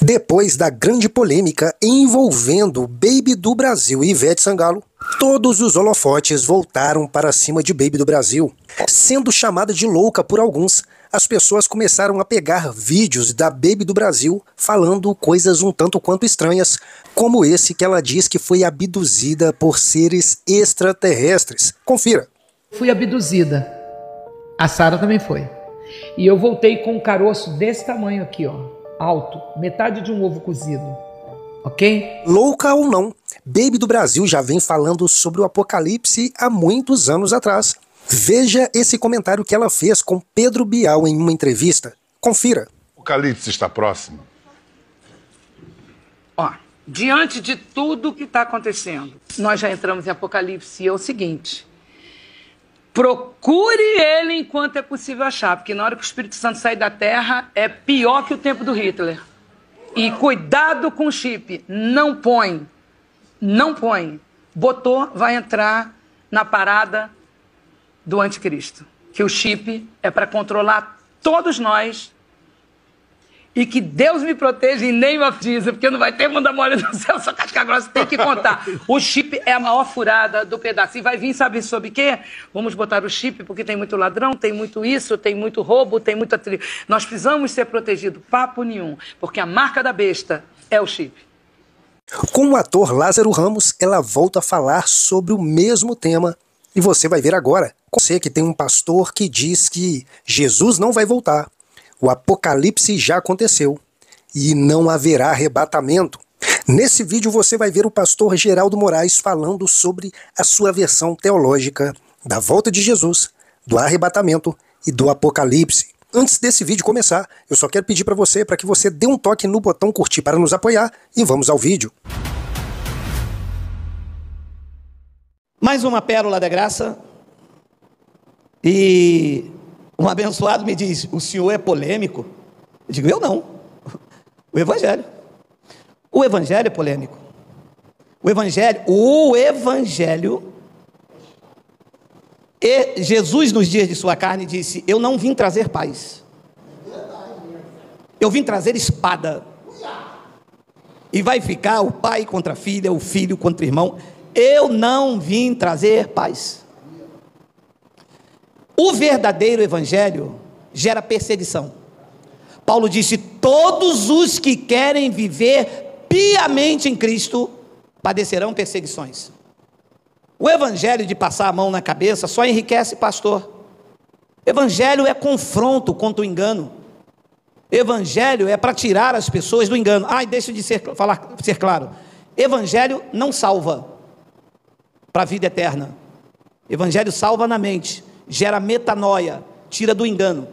Depois da grande polêmica envolvendo o Baby do Brasil e Ivete Sangalo, todos os holofotes voltaram para cima de Baby do Brasil. Sendo chamada de louca por alguns, as pessoas começaram a pegar vídeos da Baby do Brasil falando coisas um tanto quanto estranhas, como esse que ela diz que foi abduzida por seres extraterrestres. Confira. Fui abduzida. A Sara também foi. E eu voltei com um caroço desse tamanho aqui, ó. Alto, metade de um ovo cozido, ok? Louca ou não, Baby do Brasil já vem falando sobre o apocalipse há muitos anos atrás. Veja esse comentário que ela fez com Pedro Bial em uma entrevista. Confira. O apocalipse está próximo. Ó, diante de tudo que está acontecendo, nós já entramos em apocalipse e é o seguinte... Procure ele enquanto é possível achar, porque na hora que o Espírito Santo sair da terra, é pior que o tempo do Hitler. E cuidado com o chip, não põe. Botou, vai entrar na parada do anticristo. Que o chip é para controlar todos nós. E que Deus me proteja em name of Jesus, porque não vai ter bunda mole no céu, só casca grossa, tem que contar. O chip é a maior furada do pedaço. E vai vir, sabe sobre o quê? Vamos botar o chip, porque tem muito ladrão, tem muito isso, tem muito roubo, tem muita... Nós precisamos ser protegidos, papo nenhum, porque a marca da besta é o chip. Com o ator Lázaro Ramos, ela volta a falar sobre o mesmo tema. E você vai ver agora. Você que tem um pastor que diz que Jesus não vai voltar. O apocalipse já aconteceu e não haverá arrebatamento. Nesse vídeo você vai ver o pastor Geraldo Moraes falando sobre a sua versão teológica da volta de Jesus, do arrebatamento e do apocalipse. Antes desse vídeo começar, eu só quero pedir para que você dê um toque no botão curtir para nos apoiar e vamos ao vídeo. Mais uma pérola da graça. E um abençoado me diz, o senhor é polêmico? Eu digo, eu não. O Evangelho é polêmico. O Evangelho, e Jesus nos dias de sua carne disse, eu não vim trazer paz. Eu vim trazer espada. E vai ficar o pai contra a filha, o filho contra o irmão. Eu não vim trazer paz. O verdadeiro evangelho gera perseguição. Paulo disse, todos os que querem viver piamente em Cristo padecerão perseguições. O evangelho de passar a mão na cabeça só enriquece pastor. Evangelho é confronto contra o engano. Evangelho é para tirar as pessoas do engano. Deixa de ser claro. Evangelho não salva para a vida eterna. Evangelho salva na mente. Gera metanoia, tira do engano.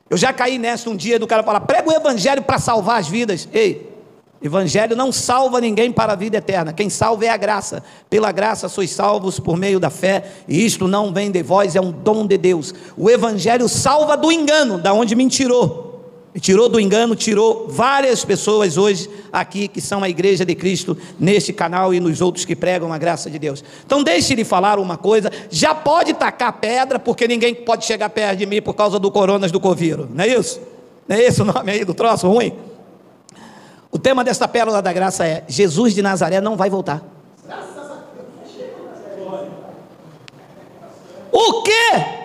Eu já caí nessa um dia do cara falar, prega o evangelho para salvar as vidas. Ei, evangelho não salva ninguém para a vida eterna. Quem salva é a graça. Pela graça sois salvos por meio da fé, e isto não vem de vós, é um dom de Deus. O evangelho salva do engano, da onde me tirou. E tirou do engano, tirou várias pessoas hoje aqui que são a igreja de Cristo neste canal e nos outros que pregam a graça de Deus. Então deixe de falar uma coisa, já pode tacar pedra porque ninguém pode chegar perto de mim por causa do coronas do Coviro, não é isso? Não é esse o nome aí do troço ruim? O tema desta pérola da graça é, Jesus de Nazaré não vai voltar. O quê?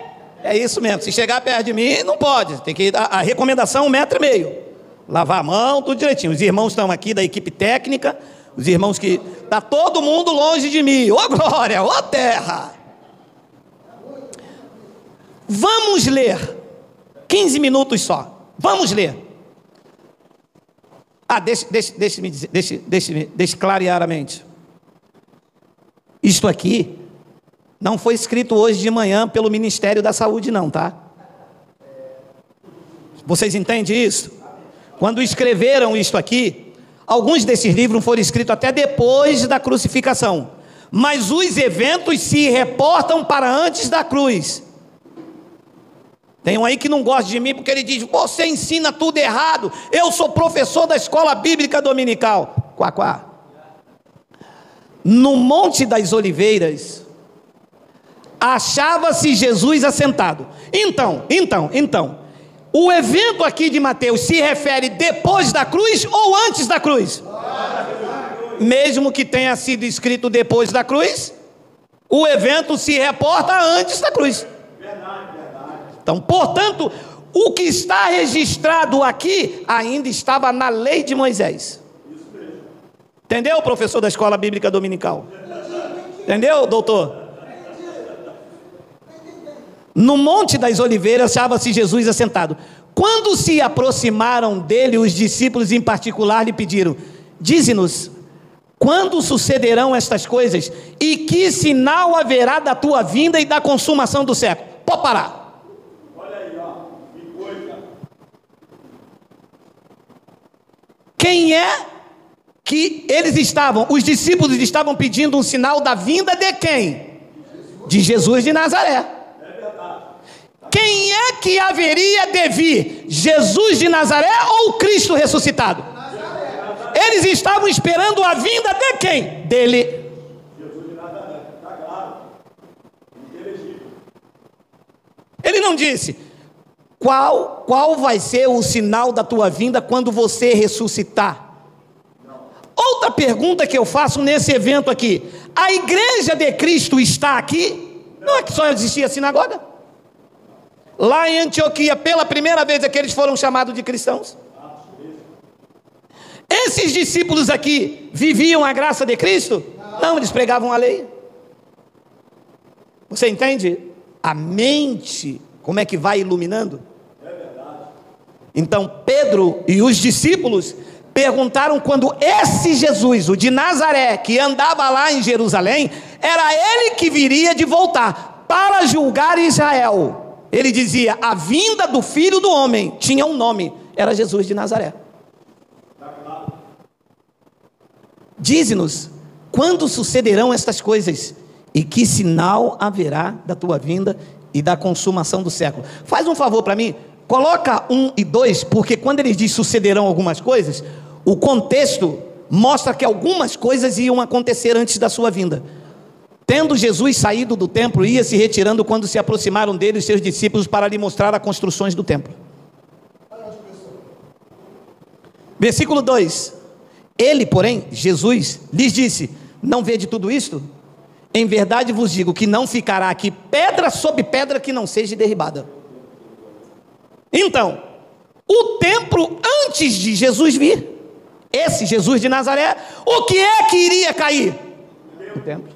É isso mesmo, se chegar perto de mim, não pode, tem que ir, a recomendação 1,5 metro. Lavar a mão, tudo direitinho. Os irmãos estão aqui da equipe técnica, os irmãos que, está todo mundo longe de mim, ô glória, ô terra. Vamos ler, 15 minutos só, vamos ler. Deixe clarear a mente. Isto aqui não foi escrito hoje de manhã pelo Ministério da Saúde não, tá? Vocês entendem isso? Quando escreveram isto aqui, alguns desses livros foram escritos até depois da crucificação, mas os eventos se reportam para antes da cruz. Tem um aí que não gosta de mim porque ele diz, você ensina tudo errado, eu sou professor da escola bíblica dominical. Quá, quá. No Monte das Oliveiras, achava-se Jesus assentado. Então, O evento aqui de Mateus se refere depois da cruz ou antes da cruz? Mesmo que tenha sido escrito depois da cruz, o evento se reporta antes da cruz. Então, portanto, o que está registrado aqui ainda estava na lei de Moisés. Entendeu, professor da escola bíblica dominical? Entendeu, doutor? No Monte das Oliveiras achava-se Jesus assentado. Quando se aproximaram dele, os discípulos em particular lhe pediram: dize-nos, quando sucederão estas coisas? E que sinal haverá da tua vinda e da consumação do século? Pode parar. Olha aí, ó, que coisa. Quem é que eles estavam? Os discípulos estavam pedindo um sinal da vinda de quem? De Jesus de Nazaré. Quem é que haveria de vir? Jesus de Nazaré ou Cristo ressuscitado? Eles estavam esperando a vinda de quem? Dele. Jesus de Nazaré, está claro. Inteligível. Ele não disse qual vai ser o sinal da tua vinda quando você ressuscitar. Outra pergunta que eu faço nesse evento aqui: a igreja de Cristo está aqui? Não é que só existia sinagoga? Lá em Antioquia, pela primeira vez é que eles foram chamados de cristãos. Esses discípulos aqui viviam a graça de Cristo? Não, eles pregavam a lei. Você entende a mente, como é que vai iluminando? Então Pedro e os discípulos perguntaram quando esse Jesus, o de Nazaré, que andava lá em Jerusalém, era ele que viria de voltar para julgar Israel. Ele dizia: a vinda do Filho do Homem tinha um nome, era Jesus de Nazaré. Dize-nos, quando sucederão estas coisas? E que sinal haverá da tua vinda e da consumação do século? Faz um favor para mim, coloca 1 e 2, porque quando ele diz sucederão algumas coisas, o contexto mostra que algumas coisas iam acontecer antes da sua vinda. Tendo Jesus saído do templo, ia se retirando quando se aproximaram dele os seus discípulos para lhe mostrar as construções do templo. Versículo 2: ele, porém, Jesus, lhes disse: não vede tudo isto? Em verdade vos digo que não ficará aqui pedra sobre pedra que não seja derribada. Então, o templo antes de Jesus vir, esse Jesus de Nazaré, o que é que iria cair? O templo.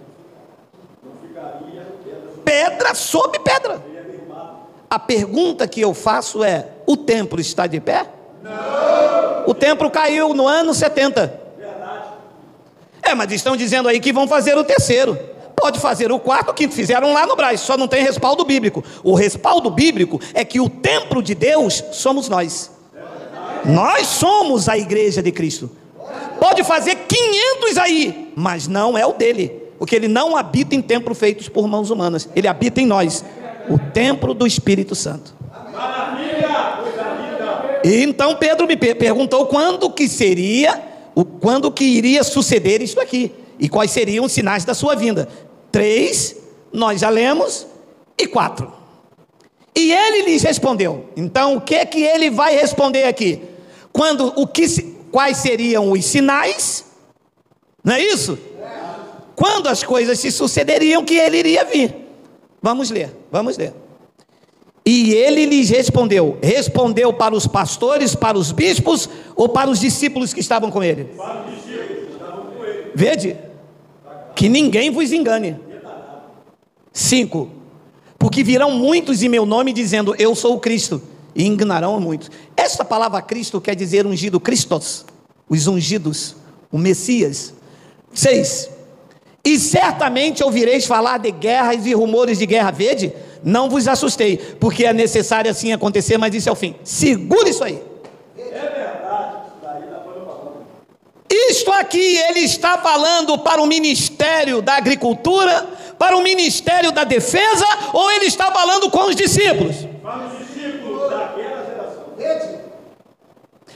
Pedra sobre pedra. A pergunta que eu faço é: o templo está de pé? Não. O templo caiu no ano 70. Mas estão dizendo aí que vão fazer o terceiro. Pode fazer o quarto, que fizeram lá no Brás, só não tem respaldo bíblico. O respaldo bíblico é que o templo de Deus somos nós. Nós somos a igreja de Cristo. Pode fazer 500 aí, mas não é o dele, porque ele não habita em templos feitos por mãos humanas. Ele habita em nós, o templo do Espírito Santo. E então Pedro me perguntou quando que iria suceder isso aqui, e quais seriam os sinais da sua vinda. 3, nós já lemos, e 4. E ele lhes respondeu. Então o que é que ele vai responder aqui? Quais seriam os sinais? Não é isso? Quando as coisas se sucederiam que ele iria vir. Vamos ler. E ele lhes respondeu para os pastores, para os bispos ou para os discípulos que estavam com ele? Para os discípulos que estavam com ele. Vede, que ninguém vos engane. 5, porque virão muitos em meu nome dizendo eu sou o Cristo, e enganarão a muitos. Esta palavra Cristo quer dizer ungido, Christos, os ungidos, o Messias. 6, e certamente ouvireis falar de guerras e rumores de guerra. Vede, não vos assustei, porque é necessário assim acontecer, mas isso é o fim. Segura isso aí. Isto aqui ele está falando para o Ministério da Agricultura, para o Ministério da Defesa, ou ele está falando com os discípulos? Para os discípulos daquela geração.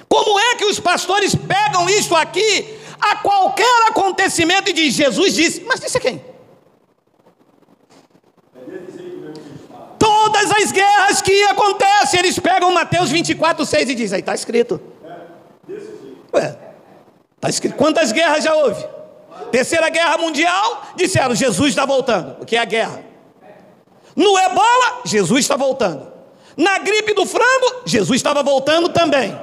Como é que os pastores pegam isto aqui a qualquer acontecimento e diz, Jesus disse, mas disse quem? Todas todas as guerras que acontecem. Eles pegam Mateus 24:6 e dizem, aí está escrito. Ué, está escrito. Quantas guerras já houve? Terceira Guerra Mundial, disseram, Jesus está voltando. O que é a guerra? No Ebola, Jesus está voltando. Na gripe do frango, Jesus estava voltando também.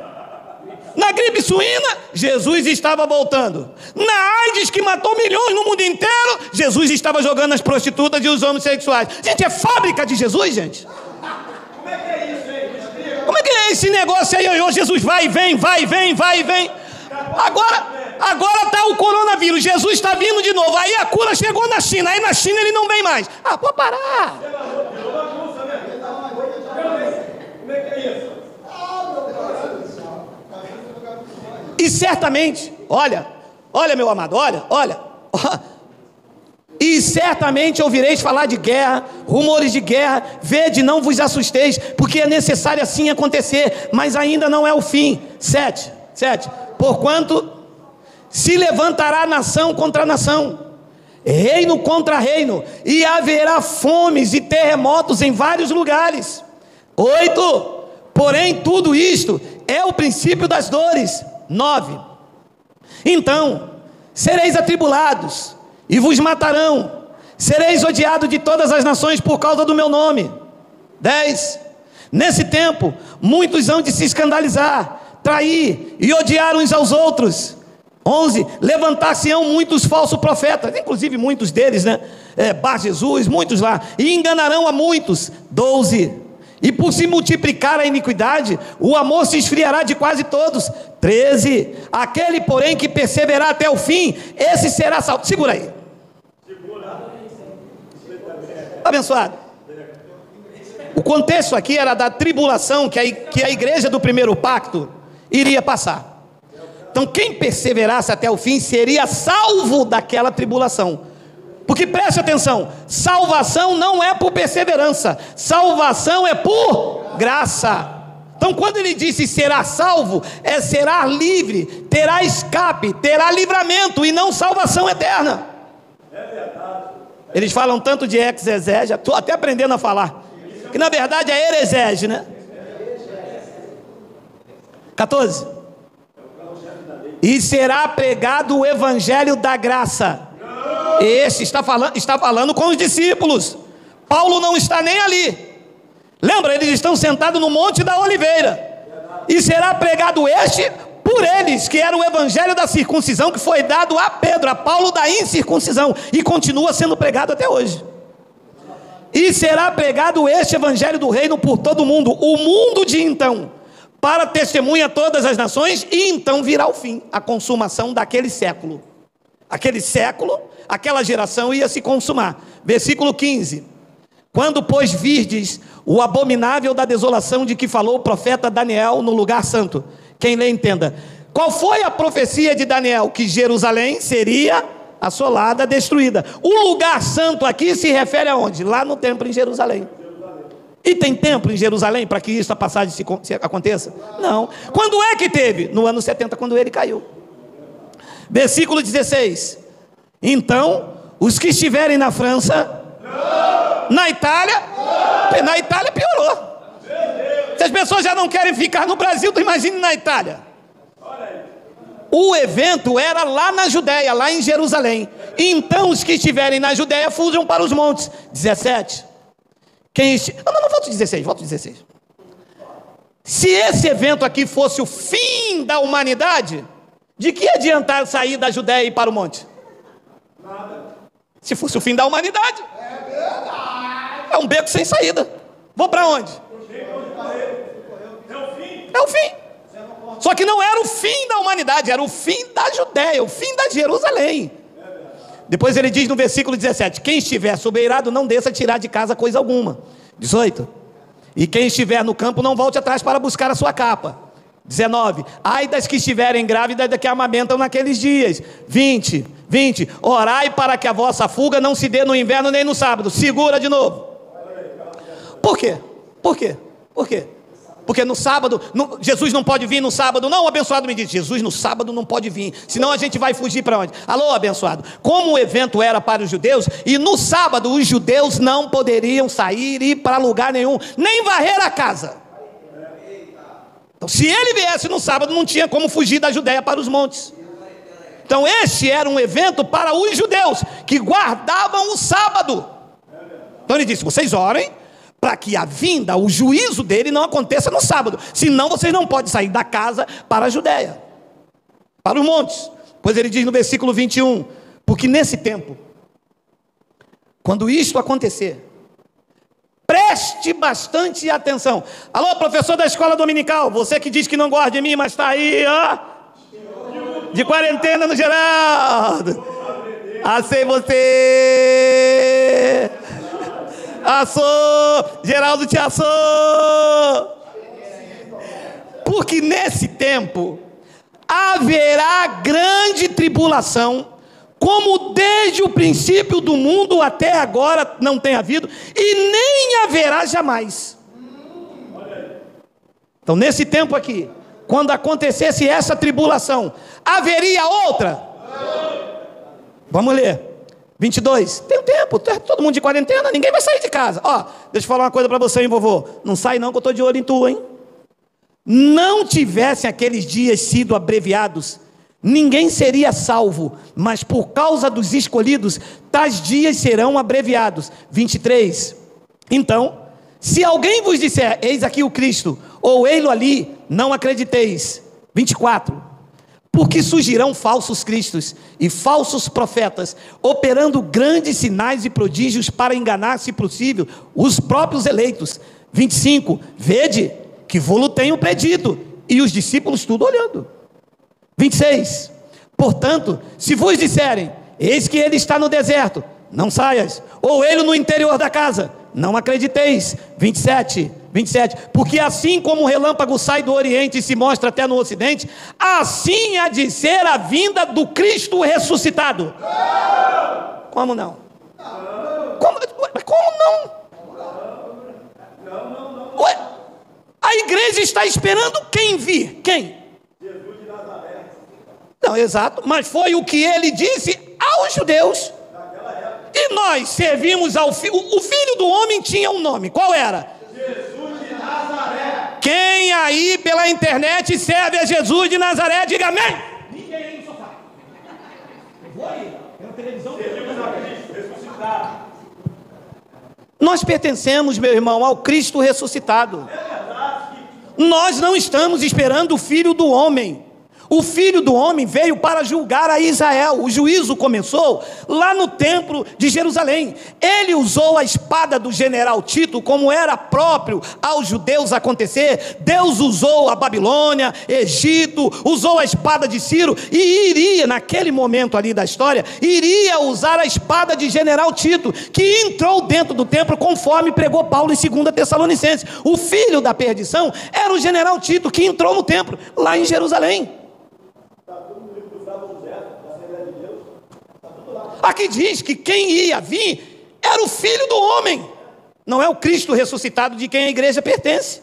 Na gripe suína, Jesus estava voltando. Na AIDS, que matou milhões no mundo inteiro, Jesus estava jogando as prostitutas e os homossexuais. Gente, é fábrica de Jesus, gente. Como é que é isso, hein? Como é que é esse negócio aí? Jesus vai e vem, vai e vem, vai e vem. Agora está o coronavírus, Jesus está vindo de novo. Aí a cura chegou na China, aí na China ele não vem mais. Ah, pode parar. Como é que é isso? E certamente, olha meu amado, olha. E certamente ouvireis falar de guerra, rumores de guerra, vede, não vos assusteis, porque é necessário assim acontecer, mas ainda não é o fim. 7, porquanto se levantará nação contra nação, reino contra reino, e haverá fomes e terremotos em vários lugares. 8, porém tudo isto é o princípio das dores. 9, então sereis atribulados e vos matarão, sereis odiados de todas as nações por causa do meu nome. 10, nesse tempo muitos hão de se escandalizar, trair e odiar uns aos outros. 11, levantar-se-ão muitos falsos profetas, inclusive muitos deles, Bar Jesus, muitos lá, e enganarão a muitos. 12, e por se multiplicar a iniquidade, o amor se esfriará de quase todos. 13, aquele porém que perseverar até o fim, esse será salvo. Segura aí. Abençoado. O contexto aqui era da tribulação que a igreja do primeiro pacto iria passar. Então quem perseverasse até o fim seria salvo daquela tribulação. Porque preste atenção, salvação não é por perseverança, salvação é por graça. Então quando ele disse será salvo, será livre, terá escape, terá livramento e não salvação eterna. Eles falam tanto de exegese, estou até aprendendo a falar, que na verdade é heresiege, né? 14, e será pregado o evangelho da graça. Este está falando com os discípulos. Paulo não está nem ali. Lembra, eles estão sentados no Monte da Oliveira. E será pregado este por eles, que era o evangelho da circuncisão, que foi dado a Pedro, a Paulo da incircuncisão, e continua sendo pregado até hoje. E será pregado este evangelho do reino por todo o mundo de então, para testemunha a todas as nações, e então virá o fim, a consumação daquele século. Aquele século, aquela geração ia se consumar. Versículo 15, quando pois virdes o abominável da desolação de que falou o profeta Daniel no lugar santo, quem lê entenda, qual foi a profecia de Daniel? Que Jerusalém seria assolada, destruída. O lugar santo aqui se refere aonde? Lá no templo em Jerusalém. E tem templo em Jerusalém para que esta passagem se aconteça? Não. Quando é que teve? No ano 70, quando ele caiu. Versículo 16, então os que estiverem na França, na Itália piorou. Se as pessoas já não querem ficar no Brasil, tu imagine na Itália. O evento era lá na Judéia, lá em Jerusalém. Então os que estiverem na Judéia fujam para os montes. 17, não, volta 16. Se esse evento aqui fosse o fim da humanidade, de que adiantar sair da Judéia e ir para o monte? Nada. Se fosse o fim da humanidade. É verdade. É um beco sem saída. Vou para onde? É o fim. Só que não era o fim da humanidade, era o fim da Judéia, o fim da Jerusalém. Depois ele diz no versículo 17, quem estiver sobeirado não desça tirar de casa coisa alguma. 18, e quem estiver no campo não volte atrás para buscar a sua capa. 19, ai das que estiverem grávidas da que amamentam naqueles dias. 20, orai para que a vossa fuga não se dê no inverno nem no sábado. Segura de novo. Por quê? porque no sábado, Jesus não pode vir no sábado. Não, o abençoado me disse, Jesus no sábado não pode vir, senão a gente vai fugir para onde? Alô, abençoado, como o evento era para os judeus, e no sábado os judeus não poderiam sair e ir para lugar nenhum, nem varrer a casa. Então, se ele viesse no sábado, não tinha como fugir da Judéia para os montes. Então este era um evento para os judeus, que guardavam o sábado. Então ele disse, vocês orem, para que a vinda, o juízo dele não aconteça no sábado, senão vocês não podem sair da casa para a Judéia, para os montes. Pois ele diz no versículo 21, porque nesse tempo, quando isto acontecer, preste bastante atenção. Alô, professor da escola dominical, você que diz que não gosta de mim, mas está aí, ó, de quarentena no Geraldo. Assei você. Assou. Geraldo te assou. Porque nesse tempo haverá grande tribulação, como desde o princípio do mundo até agora não tem havido, e nem haverá jamais. Então nesse tempo aqui, quando acontecesse essa tribulação, haveria outra? Vamos ler. 22. Tem um tempo, todo mundo de quarentena, ninguém vai sair de casa. Ó, deixa eu falar uma coisa para você, hein, vovô. Não sai não, que eu estou de olho em tu, hein. Não tivessem aqueles dias sido abreviados, ninguém seria salvo, mas por causa dos escolhidos, tais dias serão abreviados. 23. Então, se alguém vos disser, eis aqui o Cristo, ou ei-lo ali, não acrediteis. 24. Porque surgirão falsos cristos e falsos profetas, operando grandes sinais e prodígios para enganar, se possível, os próprios eleitos. 25. Vede que vô-lo tenho predito, e os discípulos tudo olhando. 26. Portanto, se vos disserem, eis que ele está no deserto, não saias, ou ele no interior da casa, não acrediteis. 27, porque assim como o relâmpago sai do oriente e se mostra até no ocidente, assim há de ser a vinda do Cristo ressuscitado. Como não? Como não? Ué, a igreja está esperando quem vir? Quem? Jesus de Nazaré. Não, exato, mas foi o que ele disse aos judeus. E nós servimos ao Filho. O Filho do Homem tinha um nome. Qual era? Jesus de Nazaré. Quem aí pela internet serve a Jesus de Nazaré, diga amém. Ninguém aí no sofá. Eu vou aí, pela televisão. Servimos a Cristo ressuscitado. Nós pertencemos, meu irmão, ao Cristo ressuscitado. Nós não estamos esperando o Filho do Homem. O Filho do Homem veio para julgar a Israel. O juízo começou lá no templo de Jerusalém. Ele usou a espada do general Tito, como era próprio aos judeus acontecer. Deus usou a Babilônia, Egito, usou a espada de Ciro, e iria, naquele momento ali da história, iria usar a espada de general Tito, que entrou dentro do templo, conforme pregou Paulo em 2 Tessalonicenses. O filho da perdição era o general Tito, que entrou no templo, lá em Jerusalém. Aqui diz que quem ia vir era o Filho do Homem, não é o Cristo ressuscitado de quem a igreja pertence.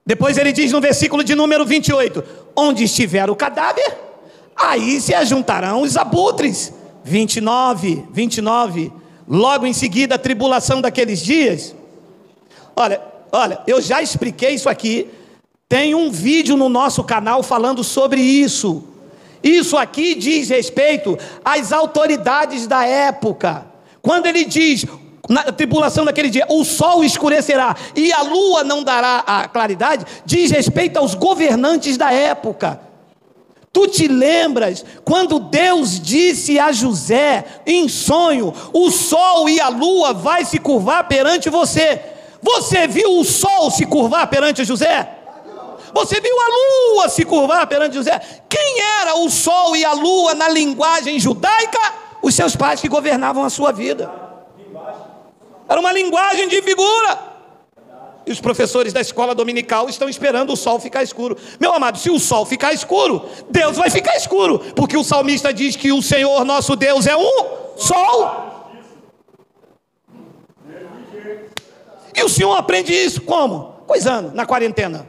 Depois ele diz no versículo de número 28, onde estiver o cadáver, aí se ajuntarão os abutres. 29, logo em seguida a tribulação daqueles dias. Olha, eu já expliquei isso aqui, tem um vídeo no nosso canal falando sobre isso. Isso aqui diz respeito às autoridades da época. Quando ele diz, na tribulação daquele dia, o sol escurecerá e a lua não dará a claridade, diz respeito aos governantes da época. Tu te lembras quando Deus disse a José, em sonho, o sol e a lua vai se curvar perante você. Você viu o sol se curvar perante José? Você viu a lua se curvar perante José? Quem era o sol e a lua na linguagem judaica? Os seus pais que governavam a sua vida. Era uma linguagem de figura. E os professores da escola dominical estão esperando o sol ficar escuro. Meu amado, se o sol ficar escuro, Deus vai ficar escuro. Porque o salmista diz que o Senhor nosso Deus é um sol. E o Senhor aprende isso como? coisando na quarentena.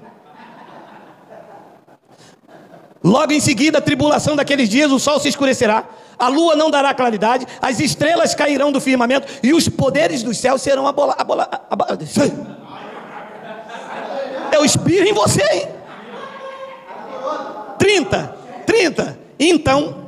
Logo em seguida, a tribulação daqueles dias, o sol se escurecerá, a lua não dará claridade, as estrelas cairão do firmamento e os poderes dos céus serão abalados. Eu espirro em você, hein? 30. Então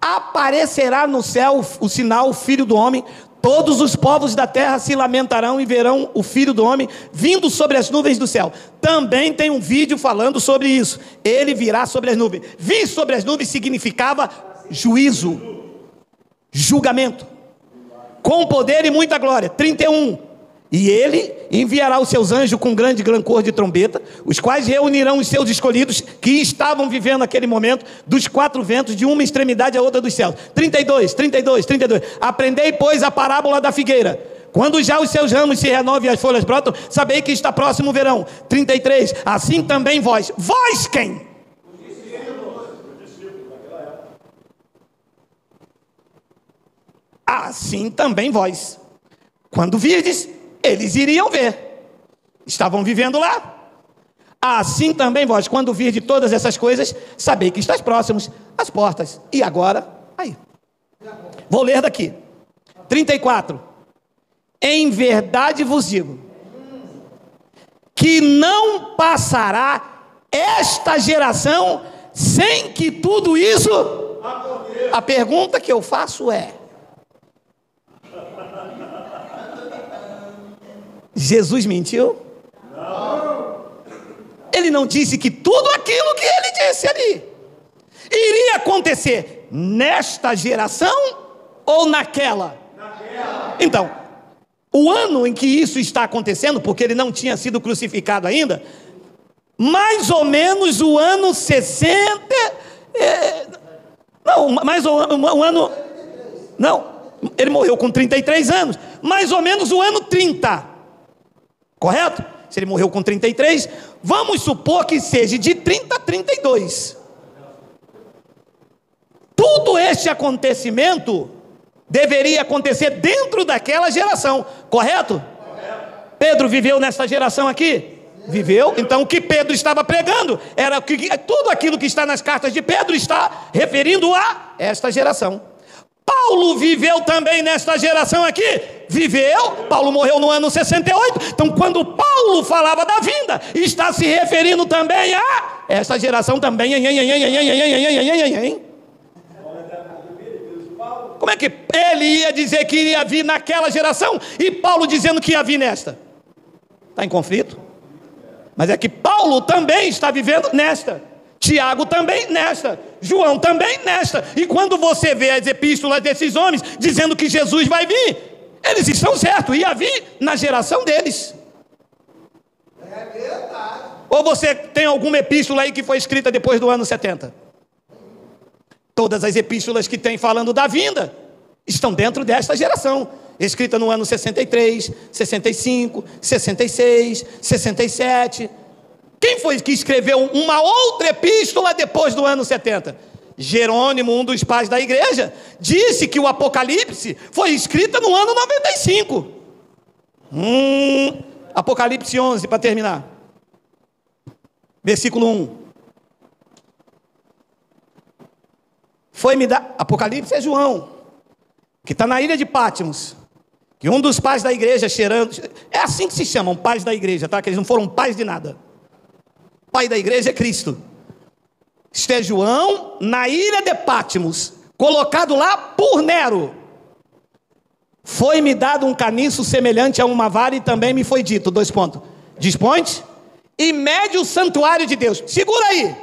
aparecerá no céu o sinal, o Filho do Homem. Todos os povos da terra se lamentarão e verão o Filho do Homem vindo sobre as nuvens do céu. Também tem um vídeo falando sobre isso. Ele virá sobre as nuvens. Vir sobre as nuvens significava juízo, julgamento, com poder e muita glória. 31. E ele enviará os seus anjos com grande cor de trombeta, os quais reunirão os seus escolhidos que estavam vivendo naquele momento dos 4 ventos, de uma extremidade à outra dos céus. 32. Aprendei, pois, a parábola da figueira. Quando já os seus ramos se renovam e as folhas brotam, sabei que está próximo o verão. 33. Assim também vós. Vós quem? Assim também vós. Quando virdes, eles iriam ver. Estavam vivendo lá. Assim também vós, quando virdes todas essas coisas, sabei que estás próximos às portas. E agora, aí. Vou ler daqui. 34. Em verdade vos digo, que não passará esta geração sem que tudo isso... A pergunta que eu faço é: Jesus mentiu? Não. Ele não disse que tudo aquilo que ele disse ali iria acontecer nesta geração ou naquela? Então, o ano em que isso está acontecendo, porque ele não tinha sido crucificado ainda, mais ou menos o ano 60... ele morreu com 33 anos, mais ou menos o ano 30. Correto? Se ele morreu com 33, vamos supor que seja de 30 a 32. Tudo este acontecimento deveria acontecer dentro daquela geração, correto? Pedro viveu nessa geração aqui? Viveu. Então o que Pedro estava pregando era que tudo aquilo que está nas cartas de Pedro está referindo a esta geração. Paulo viveu também nesta geração aqui? Viveu. Paulo morreu no ano 68. Então, quando Paulo falava da vinda, está se referindo também a esta geração também. Como é que ele ia dizer que iria vir naquela geração e Paulo dizendo que ia vir nesta? Está em conflito? Mas é que Paulo também está vivendo nesta. Tiago também nesta, João também nesta. E quando você vê as epístolas desses homens dizendo que Jesus vai vir, eles estão certos, ia vir na geração deles. É verdade. Ou você tem alguma epístola aí que foi escrita depois do ano 70? Todas as epístolas que tem falando da vinda estão dentro desta geração, escrita no ano 63, 65, 66, 67. Quem foi que escreveu uma outra epístola depois do ano 70? Jerônimo, um dos pais da igreja, disse que o Apocalipse foi escrito no ano 95. Apocalipse 11, para terminar. Versículo 1. Foi-me dar... Apocalipse é João, que está na ilha de Patmos, que um dos pais da igreja cheirando... É assim que se chamam, pais da igreja, tá? Que eles não foram pais de nada. Pai da igreja é Cristo. Este é João, na ilha de Patmos, colocado lá por Nero. Foi-me dado um caniço semelhante a uma vara e também me foi dito, 2 pontos. Dispõe-te e mede o santuário de Deus. Segura aí.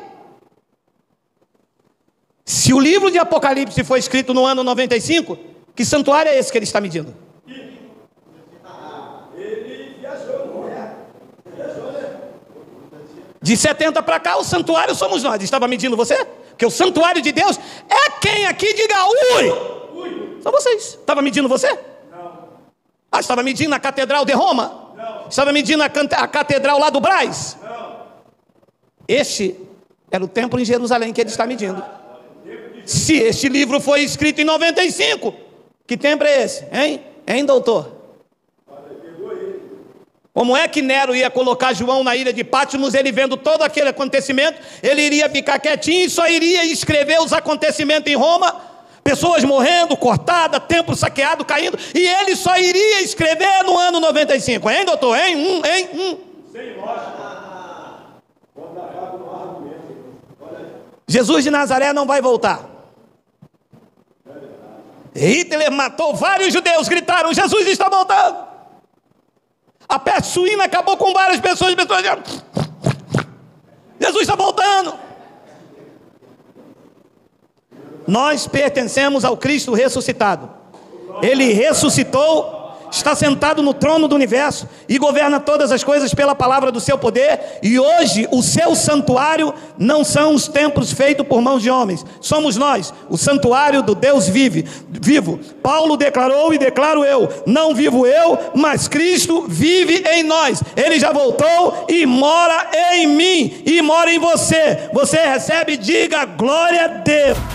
Se o livro de Apocalipse foi escrito no ano 95, que santuário é esse que ele está medindo? De 70 para cá, o santuário somos nós. Estava medindo você? Porque o santuário de Deus é quem aqui diga ui. São vocês. Estava medindo você? Não. Ah, estava medindo a Catedral de Roma? Não. Estava medindo a Catedral lá do Brás? Não. Este era o templo em Jerusalém que ele está medindo. Se este livro foi escrito em 95, que templo é esse? Hein, doutor? Como é que Nero ia colocar João na ilha de Patmos? Ele vendo todo aquele acontecimento, ele iria ficar quietinho e só iria escrever os acontecimentos em Roma, pessoas morrendo, cortadas, templo saqueado, caindo, e ele só iria escrever no ano 95, hein, doutor? Hein? Sem lógica. Jesus de Nazaré não vai voltar. Hitler matou vários judeus, gritaram: Jesus está voltando. A peste suína acabou com várias pessoas dizendo: Jesus está voltando. Nós pertencemos ao Cristo ressuscitado. Ele ressuscitou, está sentado no trono do universo e governa todas as coisas pela palavra do seu poder. E hoje o seu santuário não são os templos feitos por mãos de homens, somos nós, o santuário do Deus vivo. Paulo declarou e declaro eu: não vivo eu, mas Cristo vive em nós. Ele já voltou e mora em mim e mora em você. Você recebe, diga glória a Deus.